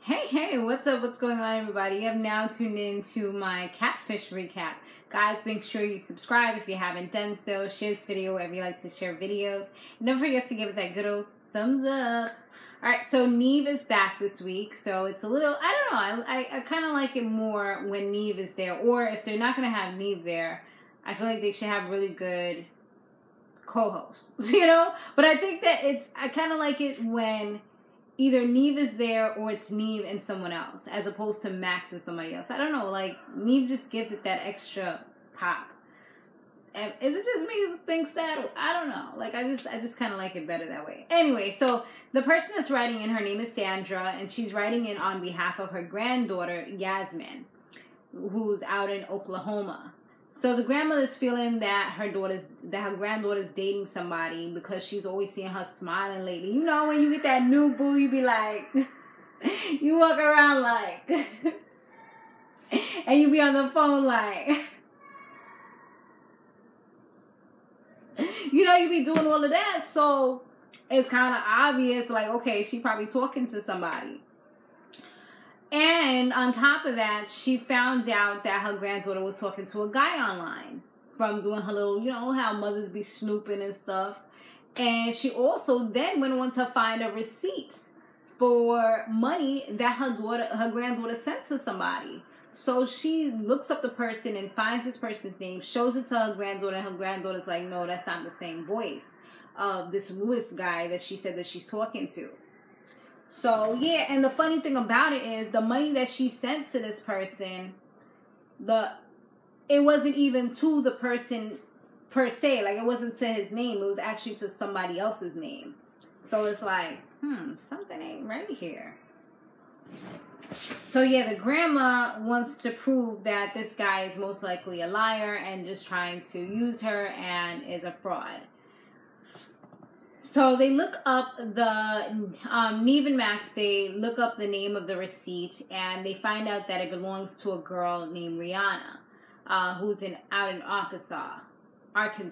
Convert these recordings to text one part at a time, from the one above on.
Hey, what's up? What's going on, everybody? You have now tuned in to my Catfish recap. Guys, make sure you subscribe if you haven't done so. Share this video wherever you like to share videos. And don't forget to give it that good old thumbs up. Alright, so Neve is back this week. So it's a little, I don't know, I kind of like it more when Neve is there. Or if they're not going to have Neve there, I feel like they should have really good co-hosts, you know? But I think that I kind of like it when either Neve is there or it's Neve and someone else, as opposed to Max and somebody else. I don't know, like, Neve just gives it that extra pop. And is it just me who thinks that? I don't know. Like, I just kind of like it better that way. Anyway, so the person that's writing in, her name is Sandra, and she's writing in on behalf of her granddaughter, Yasmine, who's out in Oklahoma. So the grandmother's feeling that her granddaughter's dating somebody because she's always seeing her smiling lately. You know, when you get that new boo, you be like, you walk around like, and you be on the phone like, you know, you be doing all of that. So it's kind of obvious, like, okay, she probably talking to somebody. And on top of that, she found out that her granddaughter was talking to a guy online from doing her little, you know, how mothers be snooping and stuff. And she also then went on to find a receipt for money that her granddaughter sent to somebody. So she looks up the person and finds this person's name, shows it to her granddaughter, and her granddaughter's like, no, that's not the same voice of this Lewis guy that she said that she's talking to. So, yeah, and the funny thing about it is the money that she sent to this person, it wasn't even to the person per se. Like, it wasn't to his name. It was actually to somebody else's name. So it's like, something ain't right here. So, yeah, the grandma wants to prove that this guy is most likely a liar and just trying to use her and is a fraud. So they look up Neve and Max, they look up the name of the receipt, and they find out that it belongs to a girl named Rihanna, who's out in Arkansas. I can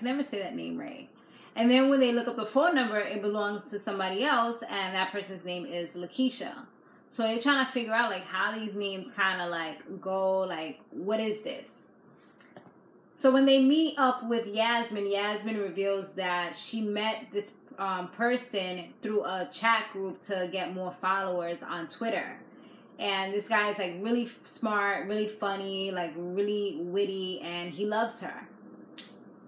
never say that name right. And then when they look up the phone number, it belongs to somebody else, and that person's name is Lakeisha. So they're trying to figure out, like, how these names kind of, like, go, like, what is this? So when they meet up with Yasmine reveals that she met this person through a chat group to get more followers on Twitter. And this guy is like really smart, really funny, like really witty, and he loves her.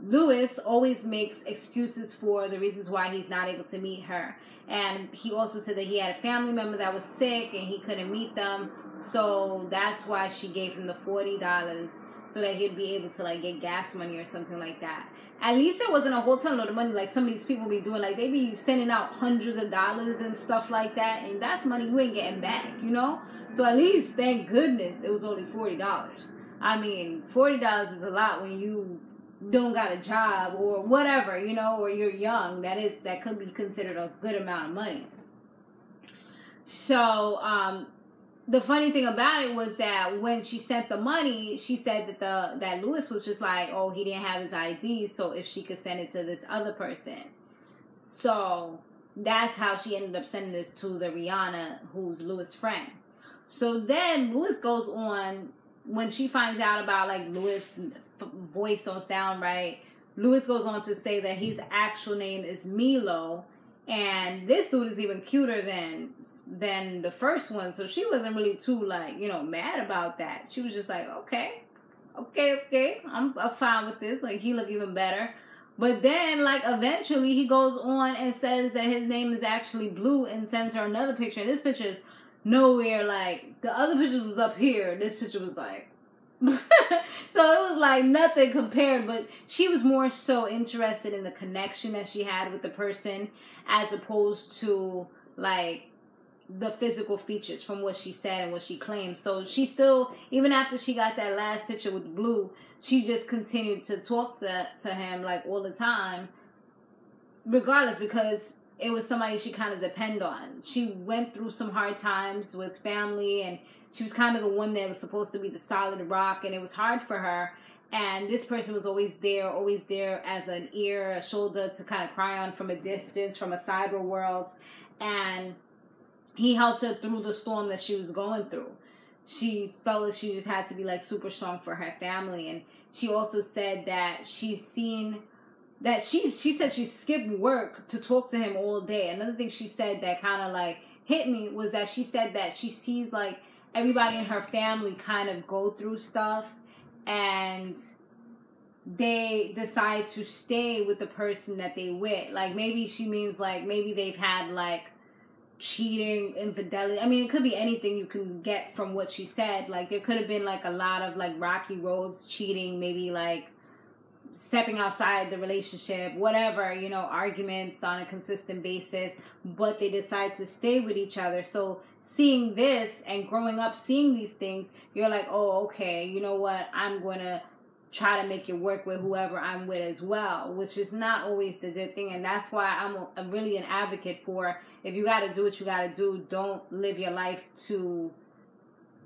Lewis always makes excuses for the reasons why he's not able to meet her. And he also said that he had a family member that was sick and he couldn't meet them. So that's why she gave him the $40. So that he'd be able to, like, get gas money or something like that. At least it wasn't a whole ton of money like some of these people be doing. Like, they be sending out hundreds of dollars and stuff like that. And that's money you ain't getting back, you know? So at least, thank goodness, it was only $40. I mean, $40 is a lot when you don't got a job or whatever, you know, or you're young. That could be considered a good amount of money. So, the funny thing about it was that when she sent the money, she said that that Lewis was just like, oh, he didn't have his ID, so if she could send it to this other person. So that's how she ended up sending this to the Rihanna, who's Lewis' friend. So then Lewis goes on, when she finds out about, like, Lewis' voice don't sound right, Lewis goes on to say that his actual name is Milo. And this dude is even cuter than the first one. So she wasn't really too, like, you know, mad about that. She was just like, okay. I'm fine with this. Like, he look even better. But then, like, eventually he goes on and says that his name is actually Blue and sends her another picture. And this picture is nowhere, like, the other picture was up here. This picture was like... So it was like nothing compared, but she was more so interested in the connection that she had with the person as opposed to, like, the physical features from what she said and what she claimed. So she still, even after she got that last picture with Blue, she just continued to talk to him, like, all the time, regardless, because it was somebody she kind of depend on. She went through some hard times with family, and she was kind of the one that was supposed to be the solid rock, and it was hard for her. And this person was always there as an ear, a shoulder to kind of cry on from a distance, from a cyber world. And he helped her through the storm that she was going through. She felt like she just had to be like super strong for her family. And she also said that she's seen that she said she skipped work to talk to him all day. Another thing she said that kind of like hit me was that she said that she sees like everybody in her family kind of go through stuff, and they decide to stay with the person that they with. Like maybe she means like maybe they've had like cheating, infidelity. I mean, it could be anything you can get from what she said. Like there could have been like a lot of like rocky roads, cheating, maybe like stepping outside the relationship, whatever, you know, arguments on a consistent basis, but they decide to stay with each other. So seeing this and growing up seeing these things, you're like, oh, okay, you know what, I'm going to try to make it work with whoever I'm with as well, which is not always the good thing. And that's why I'm really an advocate for, if you got to do what you got to do, don't live your life to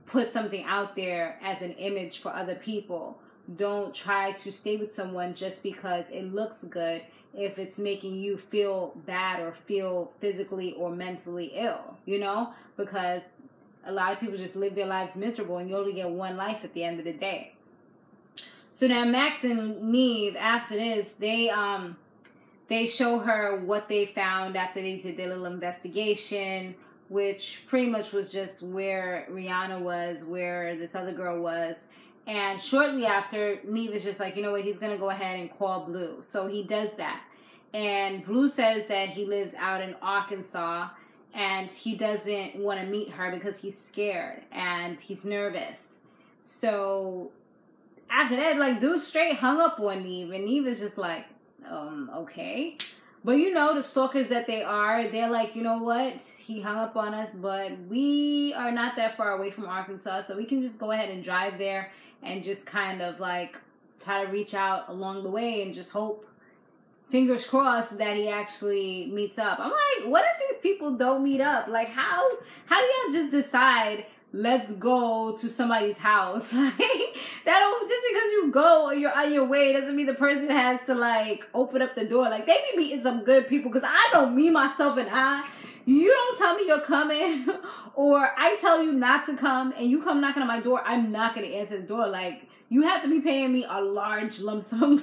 put something out there as an image for other people. Don't try to stay with someone just because it looks good if it's making you feel bad or feel physically or mentally ill, you know? Because a lot of people just live their lives miserable, and you only get one life at the end of the day. So now Max and Neve, after this, they show her what they found after they did their little investigation, which pretty much was just where Rihanna was, where this other girl was. And shortly after, Neve is just like, you know what, he's going to go ahead and call Blue. So he does that. And Blue says that he lives out in Arkansas, and he doesn't want to meet her because he's scared and he's nervous. So after that, like, dude straight hung up on Neve. And Neve is just like, okay. But you know, the stalkers that they are, they're like, you know what? He hung up on us, but we are not that far away from Arkansas, so we can just go ahead and drive there and just kind of like try to reach out along the way and just hope, fingers crossed, that he actually meets up. I'm like, what if these people don't meet up? Like, how do y'all just decide, let's go to somebody's house? Like, that don't, just because you go or you're on your way doesn't mean the person has to like open up the door. Like, they be meeting some good people, because I don't, me, myself, and I, you don't tell me you're coming, or I tell you not to come and you come knocking on my door, I'm not going to answer the door. Like, you have to be paying me a large lump sum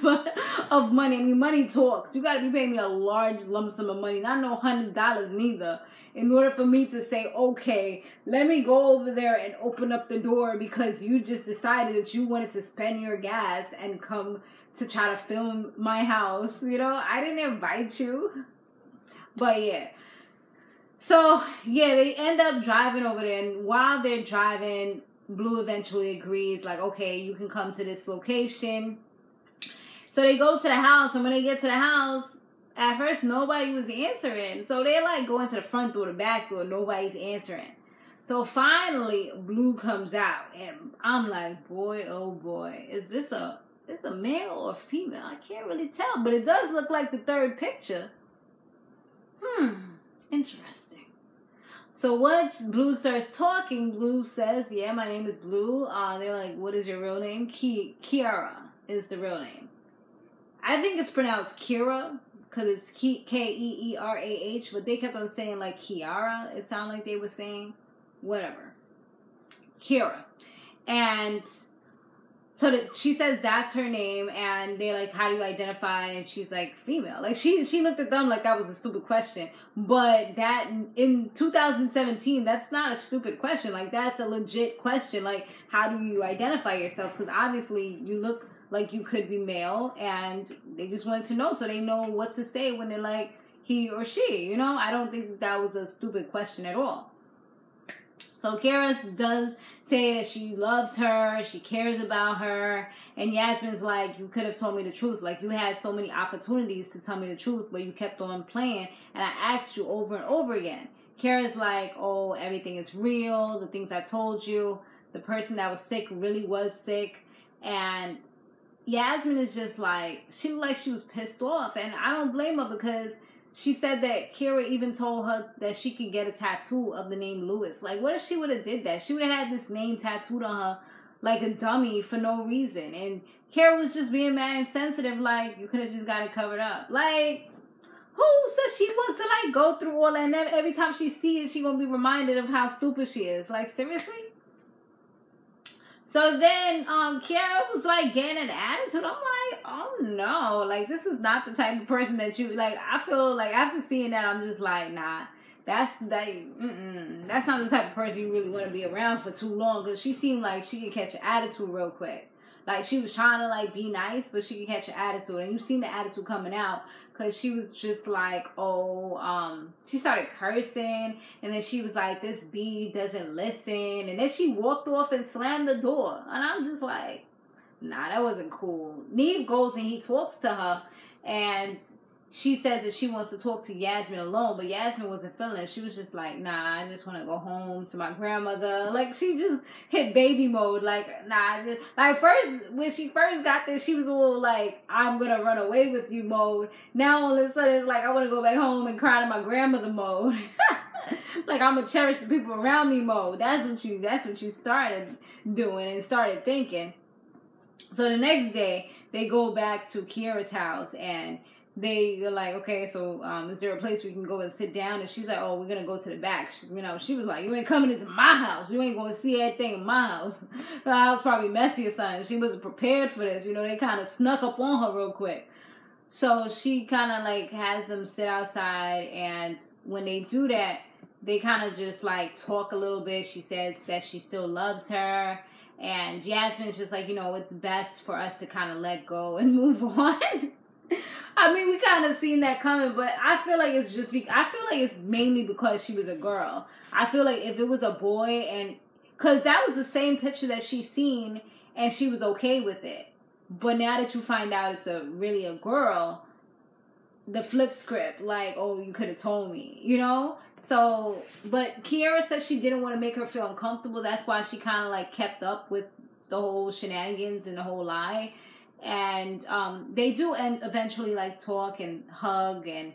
of money. I mean, money talks. You got to be paying me a large lump sum of money, not no $100 neither, in order for me to say, okay, let me go over there and open up the door because you just decided that you wanted to spend your gas and come to try to film my house. You know, I didn't invite you. But yeah. So, yeah, they end up driving over there. And while they're driving, Blue eventually agrees, like, okay, you can come to this location. So they go to the house. And when they get to the house, at first, nobody was answering. So they're like going to the front door, the back door. Nobody's answering. So finally, Blue comes out. And I'm like, boy, oh boy. Is this a male or a female? I can't really tell. But it does look like the third picture. Interesting. So once Blue starts talking, Blue says, yeah, my name is Blue. They're like, what is your real name? Keerah is the real name. I think it's pronounced Keerah because it's Keerah, but they kept on saying like Kiara. It sounded like they were saying whatever. Keerah. And so she says that's her name, and they're like, how do you identify? And she's like, female. Like, she looked at them like that was a stupid question. But that, in 2017, that's not a stupid question. Like, that's a legit question. Like, how do you identify yourself? Because obviously you look like you could be male, and they just wanted to know so they know what to say when they're like, he or she, you know? I don't think that was a stupid question at all. So Keerah does say that she loves her, she cares about her, and Yasmine's like, you could have told me the truth. Like, you had so many opportunities to tell me the truth, but you kept on playing, and I asked you over and over again. Keerah's like, oh, everything is real, the things I told you, the person that was sick really was sick, and Yasmine is just like, she looked like she was pissed off, and I don't blame her, because she said that Keerah even told her that she could get a tattoo of the name Lewis. Like, what if she would have did that? She would have had this name tattooed on her like a dummy for no reason. And Keerah was just being mad and sensitive, like, you could have just got it covered up. Like, Who says she wants to like go through all that? And every time she sees it, she gonna be reminded of how stupid she is. Like, seriously? So then Keerah was like getting an attitude. I'm like, oh no, like this is not the type of person that you like. I feel like after seeing that, I'm just like, nah, that's not the type of person you really want to be around for too long. Because she seemed like she could catch an attitude real quick. Like, she was trying to, like, be nice, but she could catch an attitude. And you've seen the attitude coming out because she was just like, she started cursing. And then she was like, this bee doesn't listen. And then she walked off and slammed the door. And I'm just like, nah, that wasn't cool. Neve goes and he talks to her. And she says that she wants to talk to Yasmine alone, but Yasmine wasn't feeling it. She was just like, nah, I just want to go home to my grandmother. Like, she just hit baby mode. Like, nah. Like, when she first got there, she was all like, I'm going to run away with you mode. Now, all of a sudden, it's like, I want to go back home and cry to my grandmother mode. Like, I'm going to cherish the people around me mode. That's what you started doing and started thinking. So the next day, they go back to Keerah's house and they're like, okay, so is there a place we can go and sit down? And she's like, oh, we're going to go to the back. She was like, you ain't coming into my house. You ain't going to see everything in my house. The house probably messy or something. She wasn't prepared for this. They kind of snuck up on her real quick. So she kind of like has them sit outside. And when they do that, they kind of just like talk a little bit. She says that she still loves her. And Yasmine's just like, it's best for us to kind of let go and move on. I mean, we kind of seen that coming, but I feel like it's mainly because she was a girl. I feel like if it was a boy, because that was the same picture that she seen, and she was okay with it. But now that you find out it's really a girl, the flip script, like, oh, you could have told me, So, but Keerah said she didn't want to make her feel uncomfortable. That's why she kind of like kept up with the whole shenanigans and the whole lie. And they do eventually like talk and hug, and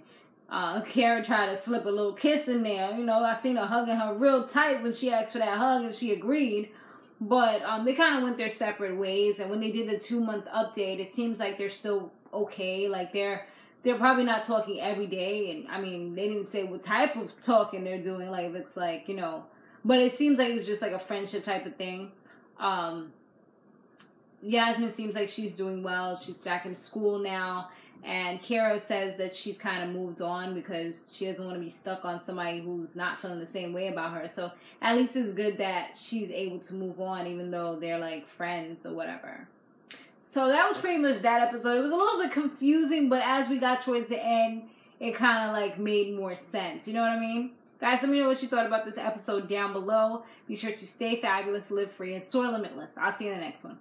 Keerah tried to slip a little kiss in there. I seen her hugging her real tight when she asked for that hug, and she agreed. But they kind of went their separate ways. And when they did the 2-month update, it seems like they're still okay. Like they're probably not talking every day. And I mean, they didn't say what type of talking they're doing. Like if it's like but it seems like it's just like a friendship type of thing. Yasmine seems like she's doing well. She's back in school now. And Keerah says that she's kind of moved on because she doesn't want to be stuck on somebody who's not feeling the same way about her. So at least it's good that she's able to move on even though they're like friends or whatever. So that was pretty much that episode. It was a little bit confusing, but as we got towards the end, it kind of like made more sense. You know what I mean? Guys, let me know what you thought about this episode down below. Be sure to stay fabulous, live free, and soar limitless. I'll see you in the next one.